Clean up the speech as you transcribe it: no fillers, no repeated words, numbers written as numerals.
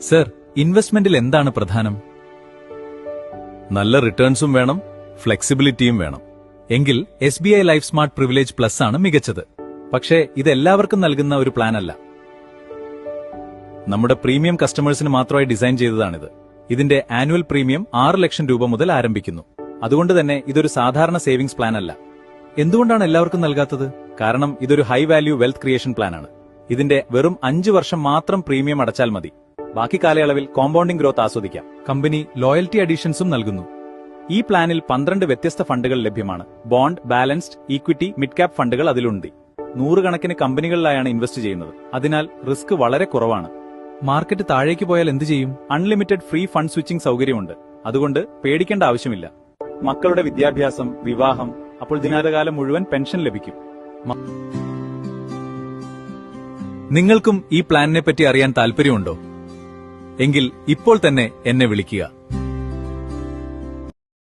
Sir, ഇൻവെസ്റ്റ്മെന്റിൽ എന്താണ് പ്രധാനം? നല്ല റിട്ടേൺസും വേണം, ഫ്ലെക്സിബിലിറ്റിയും വേണം. എങ്കിൽ SBI life smart privilege plus ആണ് മികച്ചത്. പക്ഷേ ഇത് എല്ലാവർക്കും നൽകുന്ന ഒരു പ്ലാൻ അല്ല. നമ്മുടെ പ്രീമിയം കസ്റ്റമേഴ്സിന് മാത്രമായി ഡിസൈൻ ചെയ്തതാണിത്. ഇതിന്റെ ആനുവൽ പ്രീമിയം 6 ലക്ഷം രൂപ മുതൽ ആരംഭിക്കുന്നു. അതുകൊണ്ട് തന്നെ ഇതൊരു സാധാരണ സേവിംഗ്സ് പ്ലാൻ അല്ല. എന്തുകൊണ്ടാണ് എല്ലാവർക്കും നൽകാത്തത്? കാരണം ഇതൊരു ഹൈ വാല്യൂ വെൽത്ത് ക്രിയേഷൻ പ്ലാനാണ്. ഇതിന്റെ വെറും 5 വർഷം മാത്രം പ്രീമിയം അടച്ചാൽ മതി. ബാക്കി കാലയളവിൽ കോമ്പൗണ്ടിംഗ് ഗ്രോത്ത് ആസ്വദിക്കാം. കമ്പനി ലോയൽറ്റി അഡീഷൻസും നൽകുന്നു. ഈ പ്ലാനിൽ 12 വ്യത്യസ്ത ഫണ്ടുകൾ ലഭ്യമാണ്. Bond, balanced, equity, mid cap ഫണ്ടുകൾ അതിലുണ്ട്. 100 കണക്കിന് കമ്പനികളിലായാണ് ഇൻവെസ്റ്റ് ചെയ്യുന്നത്. അതിനാൽ റിസ്ക് വളരെ കുറവാണ്. മാർക്കറ്റ് താഴേക്ക് പോയാൽ എന്ത് ചെയ്യും? അൺലിമിറ്റഡ് ഫ്രീ ഫണ്ട് സ്വിച്ചിംഗ് സൗകര്യമുണ്ട്. അതുകൊണ്ട് പേടിക്കേണ്ട ആവശ്യമില്ല. മക്കളുടെ വിദ്യാഭ്യാസം, വിവാഹം, അപ്പോൾ ജീവിതകാലം മുഴുവൻ പെൻഷൻ ലഭിക്കും. നിങ്ങൾക്കും ഈ പ്ലാനിനെ പറ്റി അറിയാൻ താൽപര്യമുണ്ടോ? എങ്കിൽ ഇപ്പോൾ തന്നെ എന്നെ വിളിക്കുക.